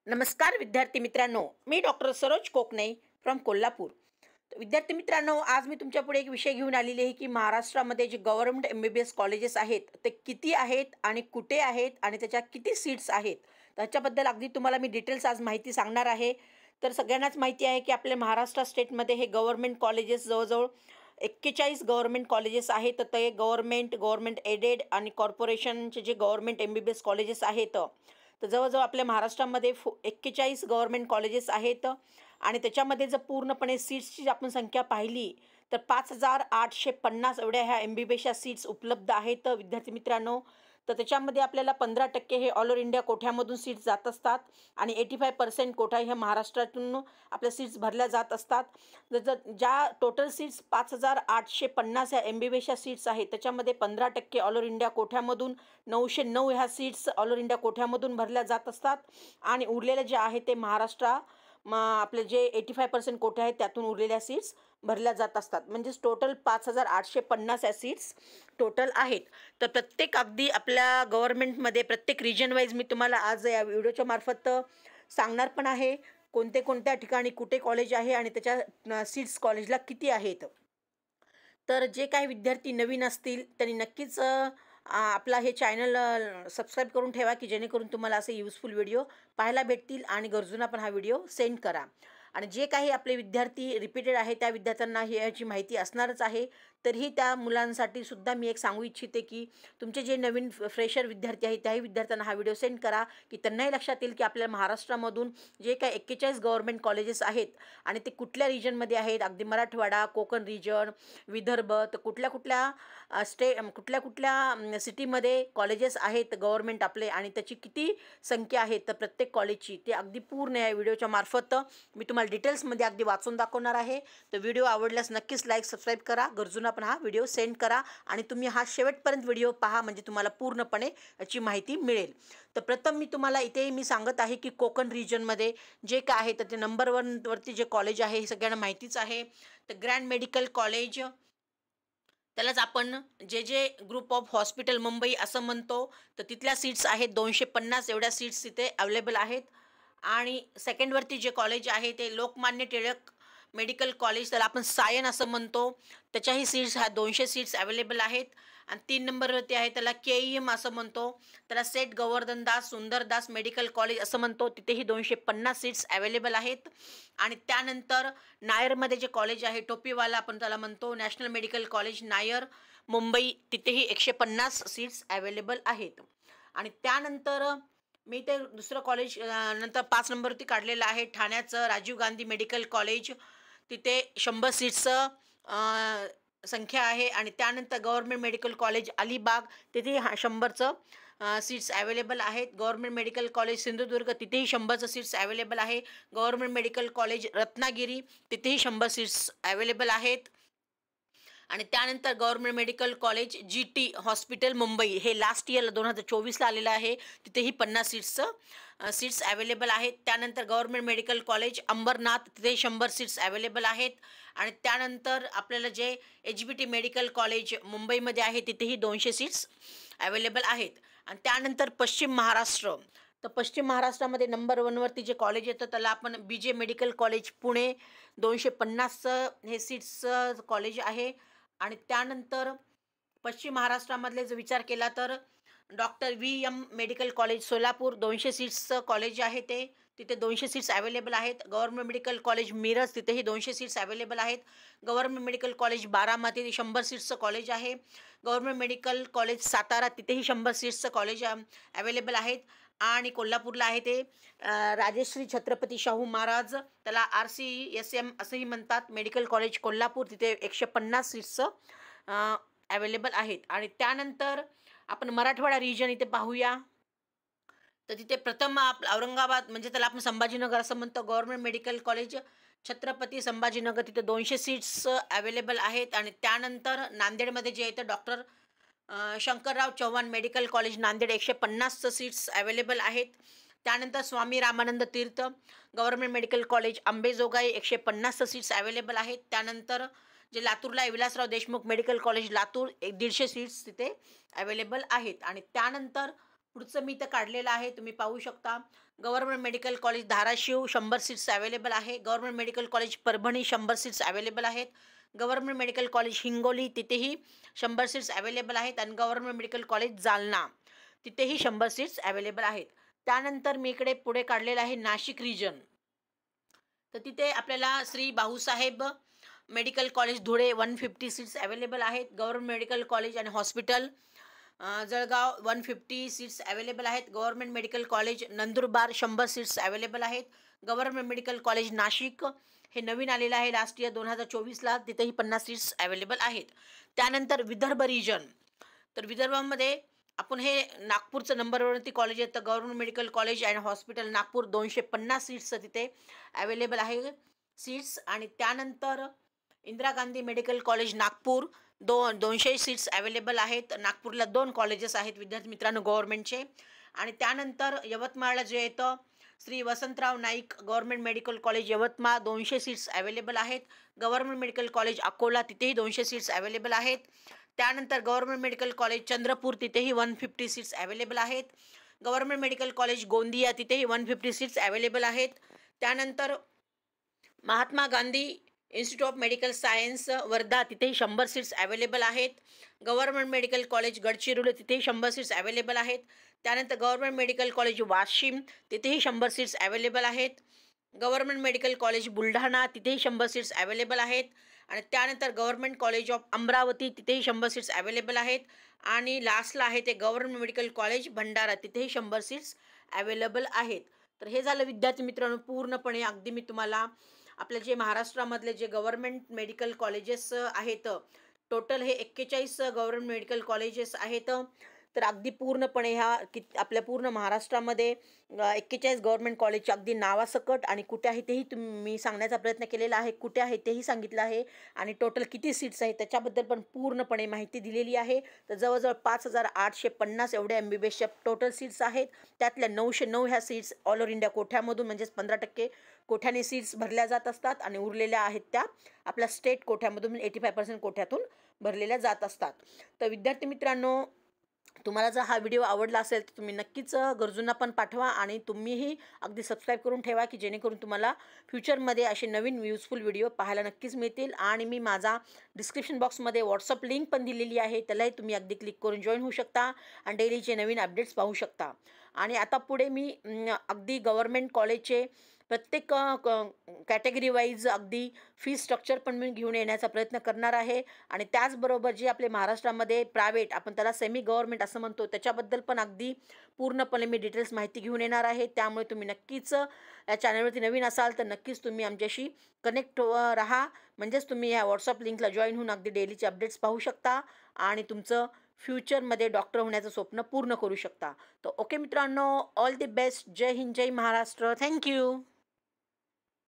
नमस्कार विद्यार्थी मित्रांनो, मी डॉक्टर सरोज कोकणे फ्रॉम कोल्हापूर। विद्यार्थी मित्रांनो, आज मी तुमच्यापुढे एक विषय घेऊन आलेली आहे की महाराष्ट्रामध्ये जे गव्हर्नमेंट MBBS कॉलेजेस आहेत ते किती आहेत आणि कुठे आहेत आणि त्याच्या किती सीट्स आहेत, त्याच्याबद्दल अगदी तुम्हाला मी डिटेल्स आज माहिती सांगणार आहे। तर सगळ्यांनाच माहिती आहे की आपल्या महाराष्ट्र स्टेटमध्ये हे गव्हर्नमेंट कॉलेजेस जवळजवळ 41 गव्हर्नमेंट कॉलेजेस आहेत। तर ते गव्हर्नमेंट एडेड आणि कॉर्पोरेशनचे जे गव्हर्नमेंट MBBS कॉलेजेस आहेत, तर जवळजवळ आपल्या महाराष्ट्रामध्ये 41 गव्हर्नमेंट कॉलेजेस आहेत आणि त्याच्यामध्ये जर पूर्णपणे सीट्सची आपण संख्या पाहिली तर 5,850 एवढ्या ह्या MBBSच्या सीट्स उपलब्ध आहेत विद्यार्थी मित्रांनो। तर त्याच्यामध्ये आपल्याला 15% हे ऑल ओव्हर इंडिया कोठ्यामधून सीट्स जात असतात आणि 85% कोठा ह्या महाराष्ट्रातून आपल्या सीट्स भरल्या जात असतात। ज्या टोटल सीट्स 5,850 ह्या MBBSच्या सीट्स आहेत त्याच्यामध्ये 15% ऑल ओव्हर इंडिया कोठ्यामधून, 909 ह्या सीट्स ऑल ओव्हर इंडिया कोठ्यामधून भरल्या जात असतात आणि उरलेले जे आहे ते आपले जे 85% कोठे आहेत त्यातून उरलेल्या सीट्स भरल्या जात असतात। म्हणजेच टोटल 5,850 या सीट्स टोटल आहेत। तर प्रत्येक अगदी आपल्या गव्हर्नमेंटमध्ये प्रत्येक रिजन वाईज मी तुम्हाला आज या व्हिडिओच्या मार्फत सांगणार पण आहे कोणत्या ठिकाणी कुठे कॉलेज आहे आणि त्याच्या सीट्स कॉलेजला किती आहेत। तर जे काही विद्यार्थी नवीन असतील त्यांनी नक्कीच आपला हे चॅनल सबस्क्राईब करून ठेवा की जेणेकरून तुम्हाला असे यूजफुल व्हिडिओ पाहायला भेटतील आणि गरजूंना पण हा व्हिडिओ सेंड करा। आणि जे काही आपले विद्यार्थी रिपीटेड आहे त्या विद्यार्थ्यांना याची माहिती असणारच आहे, तरीही त्या मुलांसाठी सुद्धा मी एक सांगू इच्छिते की तुमचे जे नवीन फ्रेशर विद्यार्थी आहेत त्याही विद्यार्थ्यांना हा व्हिडिओ सेंड करा की त्यांनाही लक्षात येईल की आपल्या महाराष्ट्रामधून जे काही 41 गव्हर्नमेंट कॉलेजेस आहेत आणि ते कुठल्या रिजनमध्ये आहेत, अगदी मराठवाडा, कोकण रिजन, विदर्भ, तर कुठल्या कुठल्या सिटीमध्ये कॉलेजेस आहेत गव्हर्नमेंट आपले आणि त्याची किती संख्या आहे तर प्रत्येक कॉलेजची ते अगदी पूर्ण या व्हिडिओच्या मार्फत मी तुम्हाला डिटेल्समध्ये अगदी वाचून दाखवणार आहे। तर व्हिडिओ आवडल्यास नक्कीच लाईक सबस्क्राईब करा, गरजूंना पण हा व्हिडिओ सेंड करा आणि तुम्ही हा शेवटपर्यंत व्हिडिओ पहा म्हणजे तुम्हाला पूर्णपणे याची माहिती मिळेल। तर प्रथम मी तुम्हाला इथे मी सांगत आहे की कोकण रिजनमध्ये जे काय आहे तर ते नंबर 1 वरती जे कॉलेज आहे हे सगळ्यांना माहितीच आहे। तर ग्रँड मेडिकल कॉलेज, त्यालाच आपण जे ग्रुप ऑफ हॉस्पिटल मुंबई असं म्हणतो। तर तिथल्या सीट्स आहेत 250 एवढ्या सीट्स तिथे अवेलेबल आहेत। आणि सेकंडवरती जे कॉलेज आहे ते लोकमान्य टिळक मेडिकल कॉलेज, त्याला आपण सायन असं म्हणतो, त्याच्याही सीट्स ह्या 200 सीट्स अवेलेबल आहेत। आणि 3 नंबरवरती आहे त्याला KEM असं म्हणतो, त्याला सेठ गोवर्धनदास सुंदरदास मेडिकल कॉलेज असं म्हणतो, तिथेही 250 सीट्स अवेलेबल आहेत। आणि त्यानंतर नायरमध्ये जे कॉलेज आहे टोपीवाला आपण त्याला म्हणतो, national medical college Nair Mumbai, तिथेही 150 सीट्स अवेलेबल आहेत। आणि त्यानंतर मी ते दुसरं कॉलेज नंतर 5 नंबरवरती काढलेलं आहे ठाण्याचं राजीव गांधी मेडिकल कॉलेज, तिथे 100 सीट्सचं संख्या आहे। आणि त्यानंतर गव्हर्नमेंट मेडिकल कॉलेज अलिबाग, तिथेही 100चं सीट्स अवेलेबल आहेत। गव्हर्नमेंट मेडिकल कॉलेज सिंधुदुर्ग, तिथेही 100चं सीट्स अवेलेबल आहे। गव्हर्नमेंट मेडिकल कॉलेज रत्नागिरी, तिथेही 100 सीट्स अवेलेबल आहेत। आणि त्यानंतर government medical college GT hospital Mumbai, हे लास्ट इयरला 2024ला आलेलं आहे, तिथेही 50 सीट्स अवेलेबल आहेत। त्यानंतर गव्हर्नमेंट मेडिकल कॉलेज अंबरनाथ, तिथे 100 सीट्स अवेलेबल आहेत। आणि त्यानंतर आपल्याला जे HBT मेडिकल कॉलेज मुंबईमध्ये आहे तिथेही 200 सीट्स अवेलेबल आहेत। आणि त्यानंतर पश्चिम महाराष्ट्र, तर पश्चिम महाराष्ट्रामध्ये नंबर 1 वरती जे कॉलेज येतं त्याला आपण BJ मेडिकल कॉलेज पुणे, 250चं हे सीट्सचं कॉलेज आहे। आणि त्यानंतर पश्चिम महाराष्ट्रामधले जर विचार केला तर doctor VM medical college Solapur, 200 सीट्सचं कॉलेज आहे ते, तिथे 200 सीट्स अवेलेबल आहेत। गव्हर्नमेंट मेडिकल कॉलेज मिरज, तिथेही 200 सीट्स अवेलेबल आहेत। गव्हर्नमेंट मेडिकल कॉलेज बारामती, 100 सीट्सचं कॉलेज आहे। गव्हर्नमेंट मेडिकल कॉलेज सातारा, तिथेही 100 सीट्सचं कॉलेज अवेलेबल आहेत। आणि कोल्हापूरला आहे ते राजश्री छत्रपती शाहू महाराज, त्याला RCSM असंही म्हणतात, मेडिकल कॉलेज कोल्हापूर, तिथे 150 सीट्सचं अवेलेबल आहेत। आणि त्यानंतर आपण मराठवाडा रिजन इथे पाहूया, तर तिथे प्रथम औरंगाबाद म्हणजे त्याला आपण संभाजीनगर असं म्हणतो, government medical college Chhatrapati Sambhajinagar, तिथे 200 सीट्स अवेलेबल आहेत। आणि त्यानंतर नांदेडमध्ये जे येतं doctor Shankarrao Chavan medical college Nanded, 150 seats available आहेत। त्यानंतर Swami Ramanand Tirth government medical college Ambejogai, 150 seats available आहेत। त्यानंतर जे लातूरला आहे Vilasrao Deshmukh medical college Latur, 150 seats तिथे अवेलेबल आहेत। आणि त्यानंतर पुढचं मी इथं काढलेलं आहे, तुम्ही पाहू शकता. Government medical college Dharashiv 100 seats available आहे. Government medical college Parbhani 100 seats available आहेत. गव्हर्नमेंट मेडिकल कॉलेज हिंगोली तिथेही 100 सीट्स अवेलेबल आहेत आणि गव्हर्नमेंट मेडिकल कॉलेज जालना तिथेही 100 सीट्स अवेलेबल आहेत. त्यानंतर मी इकडे पुढे काढलेलं आहे नाशिक रिजन. तर तिथे आपल्याला Shri Bhausaheb medical college Dhule 150 seats available आहेत. गव्हर्नमेंट मेडिकल कॉलेज आणि हॉस्पिटल जळगाव 150 सीट्स अवेलेबल आहेत. Government medical college Nandurbar 100 seats available आहेत. गव्हर्नमेंट मेडिकल कॉलेज नाशिक हे नवीन आलेलं आहे लास्ट इयर 2024ला, तिथेही 50 सीट्स अवेलेबल आहेत. त्यानंतर विदर्भ रिजन, तर विदर्भामध्ये आपण हे नागपूरचं नंबरवरती कॉलेज आहे. तर government medical college and hospital Nagpur 250 seats तिथे अवेलेबल आहे सीट्स. आणि त्यानंतर Indira Gandhi medical college Nagpur 200 seats available आहेत. नागपूरला 2 कॉलेजेस आहेत विद्यार्थी मित्रांनो गव्हर्नमेंटचे. आणि त्यानंतर यवतमाळला जे येतं Shri Vasantrao Naik government medical college Yavatmal 200 seats available आहेत. गव्हर्नमेंट मेडिकल कॉलेज अकोला तिथेही 200 सीट्स अवेलेबल आहेत. त्यानंतर गव्हर्नमेंट मेडिकल कॉलेज चंद्रपूर तिथेही 150 सीट्स अवेलेबल आहेत. गव्हर्नमेंट मेडिकल कॉलेज गोंदिया तिथेही 150 सीट्स अवेलेबल आहेत. त्यानंतर Mahatma Gandhi institute of medical science Wardha तिथेही 100 सीट्स अवेलेबल आहेत. गव्हर्नमेंट मेडिकल कॉलेज गडचिरोली तिथेही 100 सीट्स अवेलेबल आहेत. त्यानंतर गव्हर्नमेंट मेडिकल कॉलेज वाशिम तिथेही 100 सीट्स अवेलेबल आहेत. गव्हर्नमेंट मेडिकल कॉलेज बुलढाणा तिथेही 100 सीट्स अवेलेबल आहेत. आणि त्यानंतर गव्हर्नमेंट कॉलेज ऑफ अमरावती तिथेही 100 सीट्स अवेलेबल आहेत. आणि लास्टला आहे ते गव्हर्नमेंट मेडिकल कॉलेज भंडारा तिथेही 100 सीट्स अवेलेबल आहेत. तर हे झालं विद्यार्थी मित्रांनो पूर्णपणे अगदी मी तुम्हाला आपल्या जे महाराष्ट्रामधले जे गव्हर्नमेंट मेडिकल कॉलेजेस आहेत, टोटल हे 41 गव्हर्नमेंट मेडिकल कॉलेजेस आहेत. तर अगदी पूर्णपणे ह्या आपल्या पूर्ण महाराष्ट्रामध्ये 41 गव्हर्नमेंट कॉलेजचे अगदी नावासकट आणि कुठे आहे तेही मी सांगण्याचा प्रयत्न केलेला आहे, कुठे आहे तेही सांगितलं आहे. आणि टोटल किती सीट्स आहेत त्याच्याबद्दल पण पूर्णपणे माहिती दिलेली आहे. तर जवळजवळ 5850 एवढे MBBSच्या टोटल सीट्स आहेत. त्यातल्या 909 ह्या सीट्स ऑल ओव्हर इंडिया कोठ्यामधून म्हणजेच 15% कोठ्याने सीट्स भरल्या जात असतात आणि उरलेल्या आहेत त्या आपल्या स्टेट कोठ्यामधून 85% कोठ्यातून भरलेल्या जात असतात. तर विद्यार्थी मित्रांनो तुम्हाला जर हा व्हिडिओ आवडला असेल तर तुम्ही नक्कीच गरजूंना पण पाठवा आणि तुम्हीही अगदी सबस्क्राईब करून ठेवा की जेणेकरून तुम्हाला फ्युचरमध्ये असे नवीन युजफुल व्हिडिओ पाहायला नक्कीच मिळतील. आणि मी माझा डिस्क्रिप्शन बॉक्समध्ये व्हॉट्सअप लिंक पण दिलेली आहे, त्यालाही तुम्ही अगदी क्लिक करून जॉईन होऊ शकता आणि डेलीचे नवीन अपडेट्स पाहू शकता. आणि आता पुढे मी अगदी गव्हर्नमेंट कॉलेजचे प्रत्येक कॅटेगरी वाईज अगदी फी स्ट्रक्चर पण मी घेऊन येण्याचा प्रयत्न करणार आहे. आणि त्याचबरोबर जे आपले महाराष्ट्रामध्ये प्रायव्हेट आपण त्याला सेमी गव्हर्नमेंट असं म्हणतो त्याच्याबद्दल पण अगदी पूर्णपणे मी डिटेल्स माहिती घेऊन येणार आहे. त्यामुळे तुम्ही नक्कीच या चॅनलवरती नवीन असाल तर नक्कीच तुम्ही आमच्याशी कनेक्ट राहा, म्हणजेच तुम्ही ह्या व्हॉट्सअप लिंकला जॉईन होऊन अगदी डेलीचे अपडेट्स पाहू शकता आणि तुमचं फ्युचरमध्ये डॉक्टर होण्याचं स्वप्न पूर्ण करू शकता. तर ओके मित्रांनो, ऑल दी बेस्ट. जय हिंद, जय महाराष्ट्र. थँक्यू.